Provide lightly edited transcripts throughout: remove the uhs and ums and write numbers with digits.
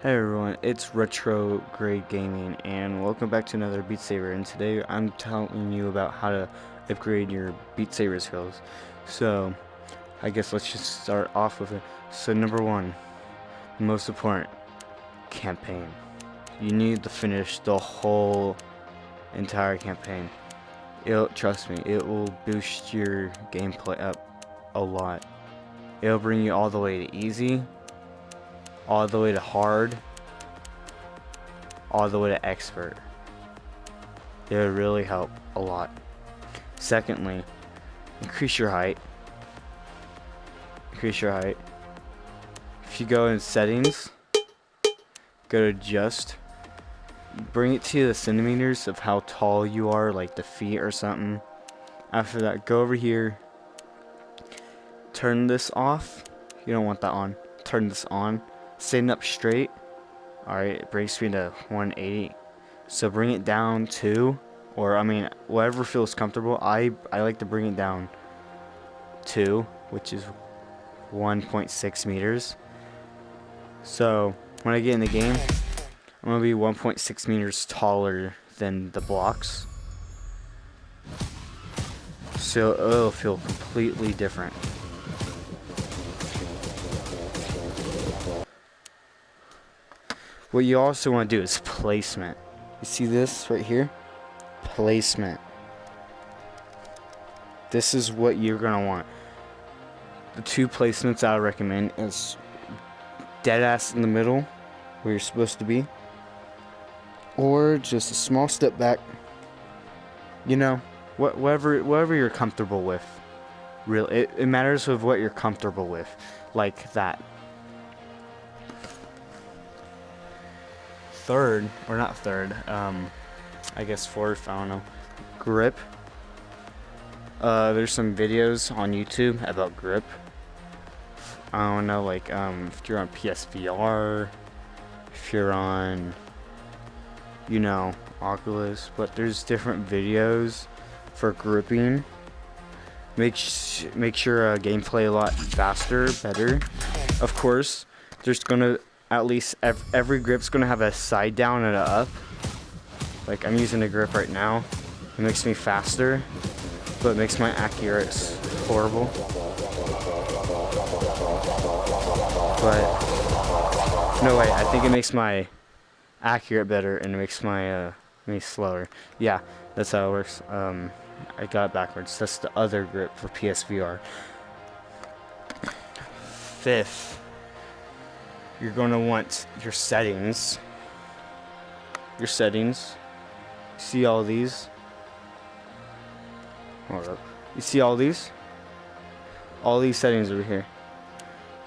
Hey everyone, it's Retro Grade Gaming, and welcome back to another Beat Saber. And today I'm telling you about how to upgrade your Beat Saber skills. So, I guess let's just start off with it. So, number one, most important, campaign. You need to finish the whole entire campaign. Trust me, it will boost your gameplay up a lot. It'll bring you all the way to easy, all the way to hard, all the way to expert. It would really help a lot. Secondly, increase your height. Increase your height. If you go in settings, go to adjust, bring it to the centimeters of how tall you are, like the feet or something. After that, go over here, turn this off. You don't want that on. Turn this on. Stand up straight. Alright, it brings me to 180. So bring it down to, or I mean, whatever feels comfortable. I like to bring it down to, which is 1.6 meters. So when I get in the game, I'm going to be 1.6 meters taller than the blocks. So it'll feel completely different. What you also want to do is placement. You see this right here? Placement. This is what you're going to want. The two placements I would recommend is dead ass in the middle, where you're supposed to be, or just a small step back. You know, whatever you're comfortable with. Really, it matters with what you're comfortable with, like that. Third, or not third, I guess fourth, I don't know, grip. There's some videos on YouTube about grip. I don't know, like, if you're on PSVR, if you're on, you know, Oculus, but there's different videos for gripping. Make sure gameplay a lot faster, better. Of course, there's gonna at least every grip's gonna have a side down and a up. Like I'm using a grip right now. It makes me faster, but it makes my accuracy horrible. But no way, I think it makes my accurate better and it makes my me slower. Yeah, that's how it works. I got it backwards. That's the other grip for PSVR. Fifth, you're going to want your settings. Your settings. See all these? Hold up. You see all these? All these settings over here.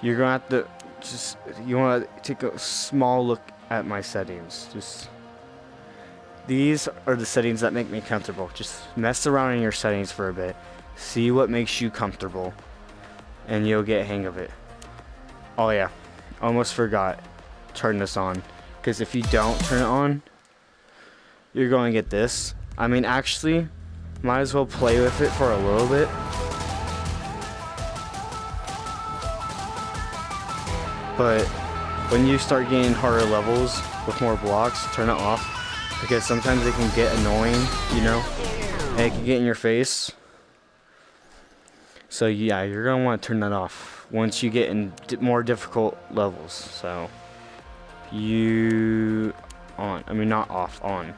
You're going to have to you want to take a small look at my settings. These are the settings that make me comfortable. Just mess around in your settings for a bit. See what makes you comfortable. And you'll get a hang of it. Oh yeah. Almost forgot. Turn this on. Because if you don't turn it on, you're going to get this. I mean, actually, might as well play with it for a little bit. But when you start getting harder levels with more blocks, turn it off. Because sometimes it can get annoying, you know? And it can get in your face. So yeah, you're going to want to turn that off once you get in more difficult levels. So you not off, on.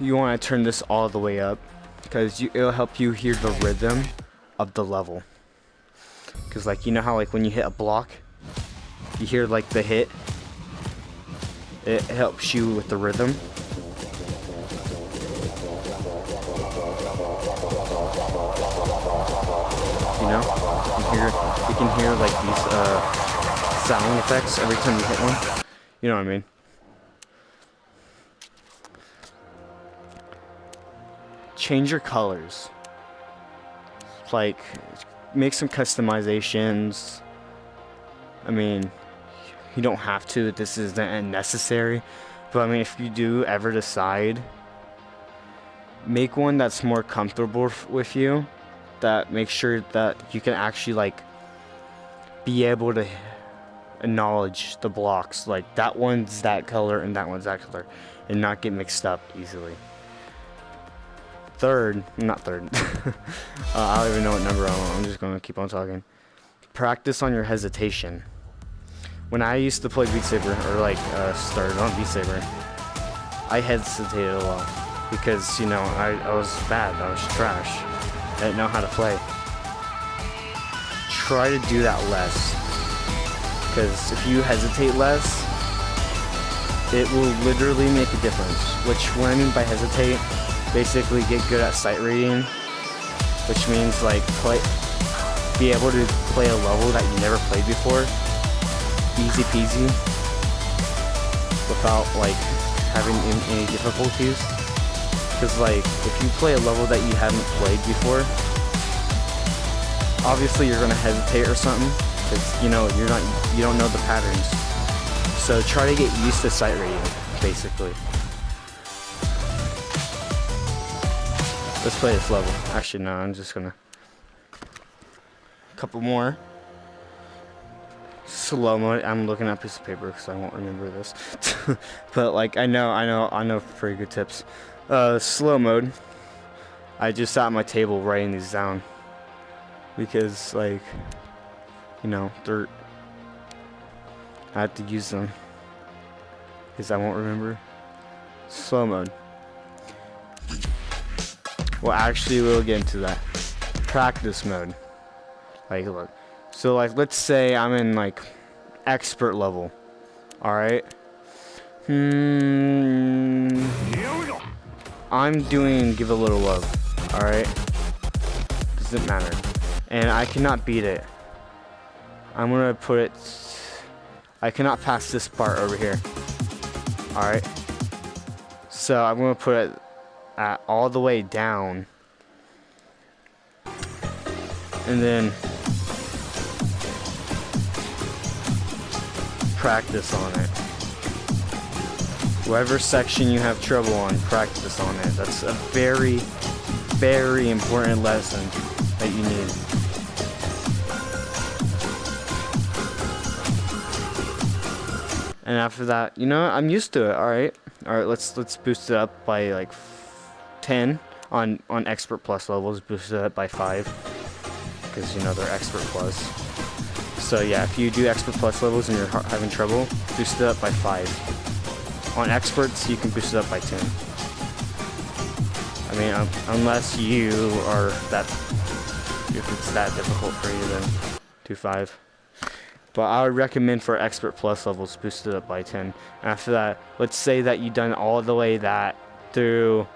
You want to turn this all the way up because it'll help you hear the rhythm of the level. Because like, you know how like when you hit a block, you hear like the hit. It helps you with the rhythm. You know, you can hear like these sound effects every time you hit one. You know what I mean? Change your colors. Like, make some customizations. I mean, you don't have to. This isn't necessary. But I mean, if you do ever decide, make one that's more comfortable with you. That makes sure that you can actually like be able to acknowledge the blocks, like that one's that color and that one's that color, and not get mixed up easily. Not third, I don't even know what number I'm on. I'm just gonna keep on talking. Practice on your hesitation. When I used to play beatsaber, or like started on beatsaber, I hesitated a lot because, you know, I was bad, I was trash, I didn't know how to play. Try to do that less, because if you hesitate less, it will literally make a difference. Which, what I mean by hesitate, basically get good at sight reading, which means like be able to play a level that you never played before, easy peasy, without like having any difficulties. Because like if you play a level that you haven't played before, obviously you're gonna hesitate or something, because you know you don't know the patterns. So try to get used to sight reading, basically. Let's play this level. Actually, no, I'm just gonna. Couple more. Slow mode. I'm looking at a piece of paper because I won't remember this. But like I know pretty good tips. Slow mode. I just sat at my table writing these down because, like, you know, I have to use them because I won't remember. Slow mode. Well, actually, we'll get into that. Practice mode. Like, look. So, like, let's say I'm in, like, expert level. Alright? I'm doing Give a Little Love. Alright? Doesn't matter. And I cannot beat it. I'm gonna put it... I cannot pass this part over here. Alright? So, I'm gonna put it at all the way down, and then practice on it. Whatever section you have trouble on, practice on it. That's a very, very important lesson that you need. And after that, you know, I'm used to it. Alright, let's boost it up by like 10 on expert plus levels, boosted up by 5 because, you know, they're expert plus. So yeah, if you do expert plus levels and you're having trouble, boost it up by 5. On experts, you can boost it up by 10. I mean, unless you are if it's that difficult for you, then do 5. But I would recommend for expert plus levels, boost it up by 10. After that, let's say that you've done all the way that through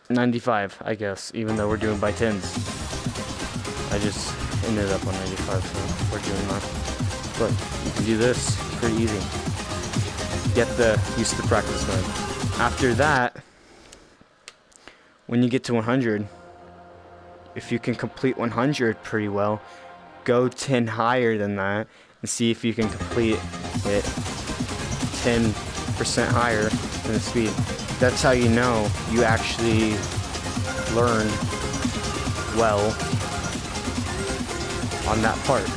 95, I guess, even though we're doing by 10s. I just ended up on 95, so we're doing that. But you can do this pretty easy. Get used to practice mode. After that, when you get to 100, if you can complete 100 pretty well, go 10 higher than that and see if you can complete it 10% higher than the speed. That's how you know you actually learn well on that part.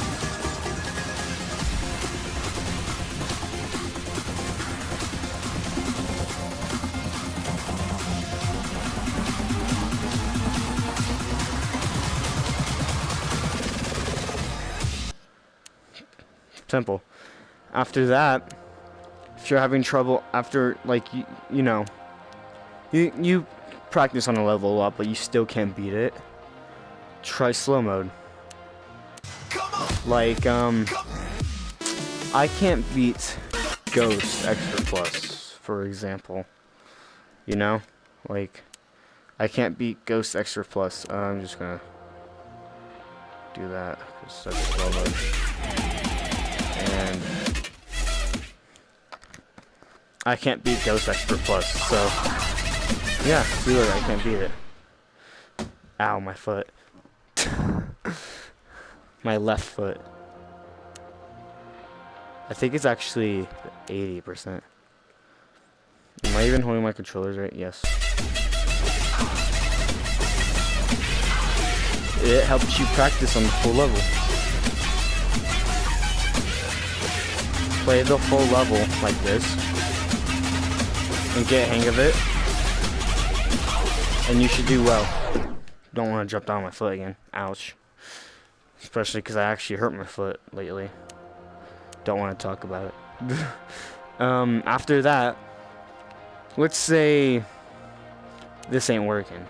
Simple. After that, if you're having trouble after, like, you know, you practice on a level a lot, but you still can't beat it, try slow mode. Like, I can't beat Ghost Extra Plus, for example. You know? Like, I can't beat Ghost Extra Plus. I'm just gonna do that, because that's slow mode. And I can't beat Ghost Extra Plus, so yeah, see, look, I can't beat it. Ow, my foot. My left foot. I think it's actually 80%. Am I even holding my controllers right? Yes. It helps you practice on the full level. play the full level like this and get a hang of it, and you should do well. Don't want to jump down my foot again. Ouch. Especially because I actually hurt my foot lately. Don't want to talk about it. After that, let's say this ain't working.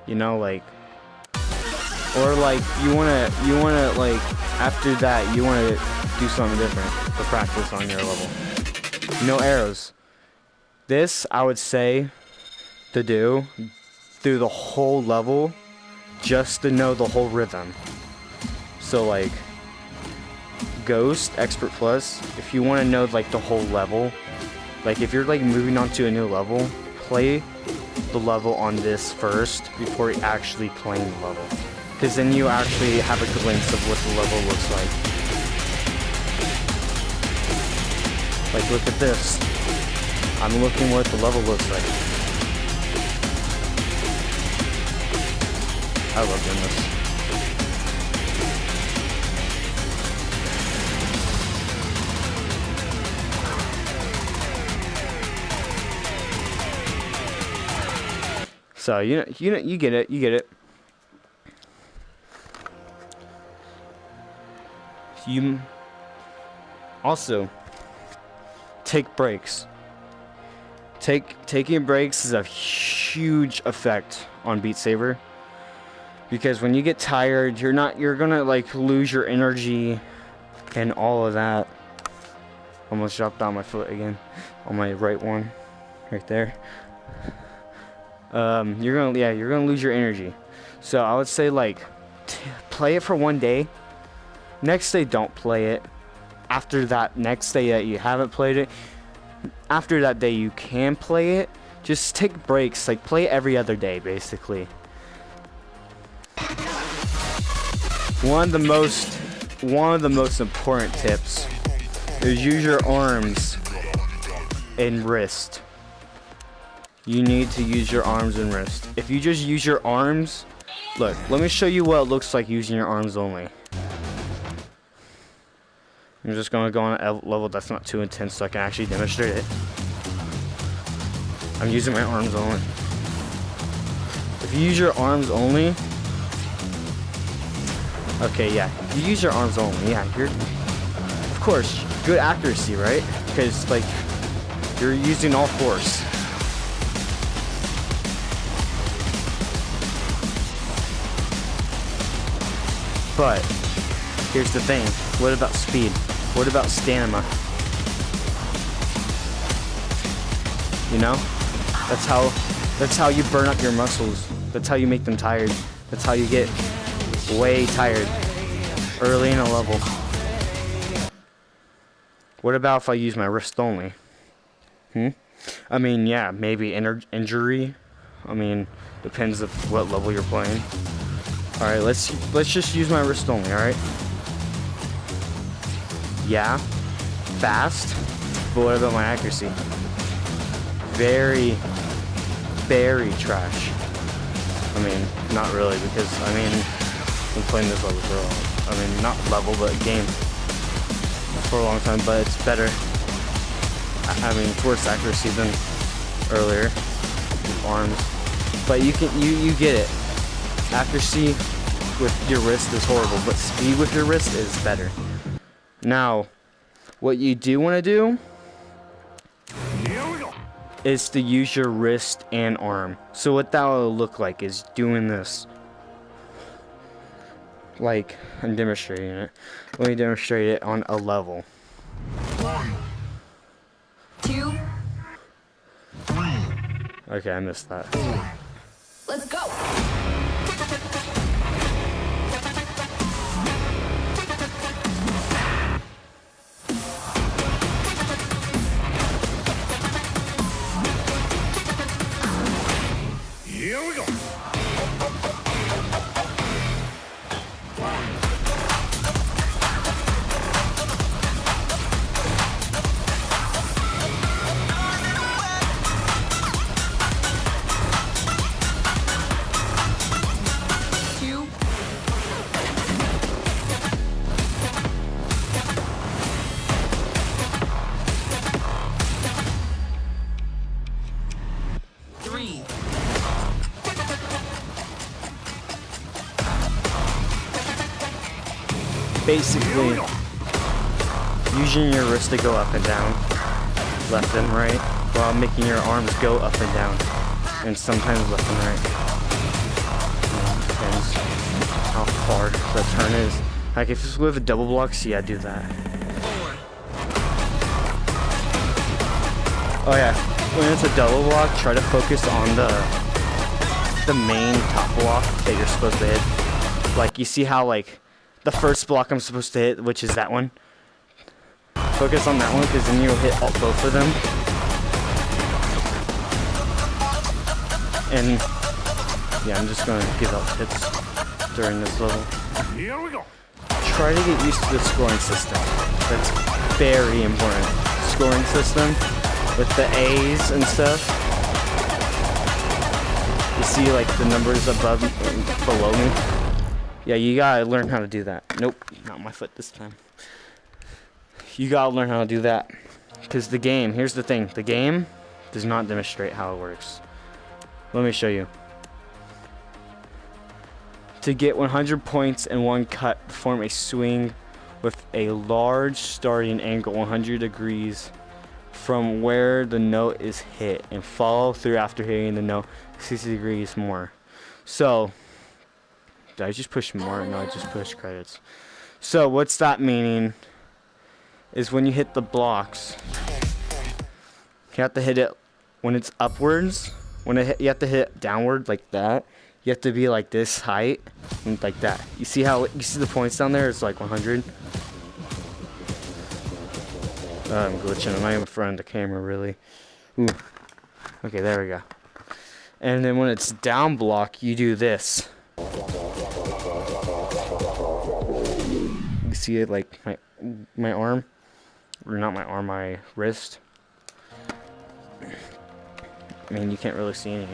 You know, like, or like you wanna like after that you wanna do something different to practice on your level. No arrows. This I would say to do through the whole level, just to know the whole rhythm. So like Ghost, Expert Plus, if you want to know like the whole level, like if you're like moving on to a new level, play the level on this first before you actually playing the level, because then you actually have a glimpse of what the level looks like. Like look at this. I'm looking what the level looks like. I love doing this. So you get it. You also take breaks. Taking breaks is a huge effect on Beat Saber, because when you get tired, you're gonna like lose your energy and all of that. Almost dropped down my foot again on my right one, right there. You're gonna lose your energy. So I would say like play it for one day. Next day don't play it. After that next day that you haven't played it, after that day you can play it. Just take breaks, like play every other day basically. One of the most important tips is use your arms and wrist. You need to use your arms and wrist. If you just use your arms, look, let me show you what it looks like using your arms only. I'm just gonna go on a level that's not too intense so I can actually demonstrate it. I'm using my arms only. If you use your arms only, okay, yeah, you use your arms only, yeah, you're, of course, good accuracy, right? Because like you're using all force. But here's the thing, what about speed? What about stamina? You know? That's how you burn up your muscles. That's how you make them tired. That's how you get way tired early in a level. What about if I use my wrist only? I mean, yeah, maybe injury. I mean, depends on what level you're playing. All right, let's just use my wrist only. All right. Yeah, fast. But what about my accuracy? Very, very trash. I mean, not really, because I mean, I've been playing this level for I mean, not level, but game for a long time. But it's better. I mean, it's worse accuracy than earlier with arms. But you get it. Accuracy with your wrist is horrible, but speed with your wrist is better. Now, what you do want to do is to use your wrist and arm. So what that will look like is doing this. Like, I'm demonstrating it. Let me demonstrate it on a level. 1, 2, 3. Okay, I missed that. Let's go. Here we go. basically using your wrist to go up and down, left and right, while making your arms go up and down, and sometimes left and right. Depends how far the turn is. Like if it's with a double block, see, I do that. Oh yeah, when it's a double block, try to focus on the main top block that you're supposed to hit. Like you see how like the first block I'm supposed to hit, which is that one. Focus on that one because then you'll hit both of them. And yeah, I'm just gonna give out tips during this level. Here we go. Try to get used to the scoring system. That's very important. Scoring system with the A's and stuff. You see like the numbers above below me? Yeah, you gotta learn how to do that. Nope, not my foot this time. You gotta learn how to do that. Because the game, here's the thing, the game does not demonstrate how it works. Let me show you. To get 100 points in one cut, perform a swing with a large starting angle 100 degrees from where the note is hit and follow through after hitting the note 60 degrees more. So, did I just push more? No, I just pushed credits. So, what's that meaning? Is when you hit the blocks, you have to hit it when it's upwards. When you have to hit it downward like that. You have to be like this height and like that. You see how you see the points down there? It's like 100. I'm glitching. I'm not even in front of the camera really. Ooh. Okay, there we go. And then when it's down block, you do this. You see it like my arm, or not my arm, my wrist. I mean, you can't really see any.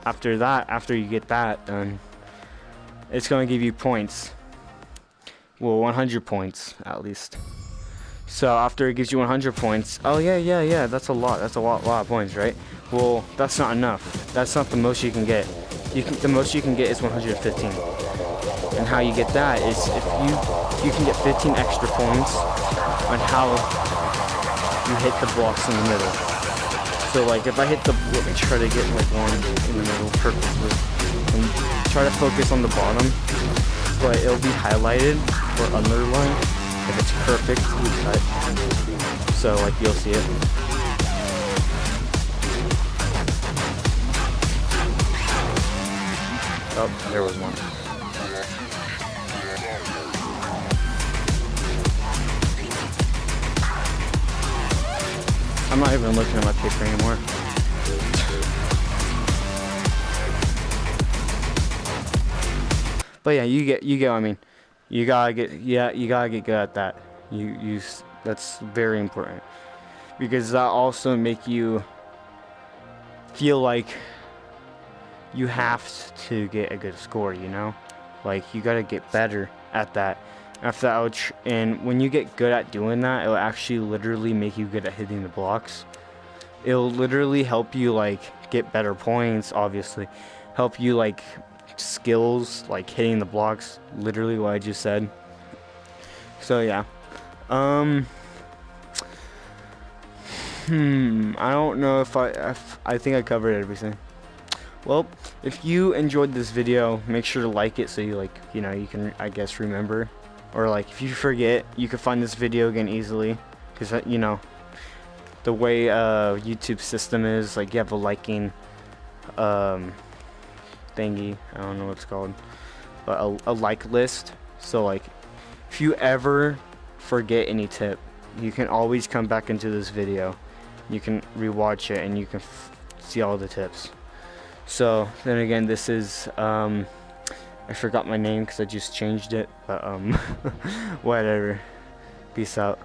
After you get that done, it's gonna give you points. Well, 100 points at least. So after it gives you 100 points, oh yeah, that's a lot. That's a lot of points, right? Well, that's not enough. That's not the most you can get. The most you can get is 115. And how you get that is if you can get 15 extra points on how you hit the blocks in the middle. So like if I hit the, let me try to get like one in the middle perfectly, and try to focus on the bottom, but it'll be highlighted or underlined if it's perfectly cut. So like you'll see it. Oh, there was one. I'm not even looking at my paper anymore. But yeah, you get what I mean. You gotta get good at that. That's very important. Because that also make you feel like you have to get a good score, you know? Like you gotta get better at that. After that, and when you get good at doing that, it'll actually literally make you good at hitting the blocks. It'll literally help you like get better points, obviously. Help you like skills, like hitting the blocks, literally what I just said. So yeah. I don't know if I think I covered everything. Well, if you enjoyed this video, make sure to like it so you you can, I guess, remember. Or like if you forget, you can find this video again easily, because the way YouTube system is, like you have a liking thingy, I don't know what it's called, but a like list. So like if you ever forget any tip, you can always come back into this video, you can rewatch it and you can see all the tips. So then again, this is I forgot my name because I just changed it, but whatever. Peace out.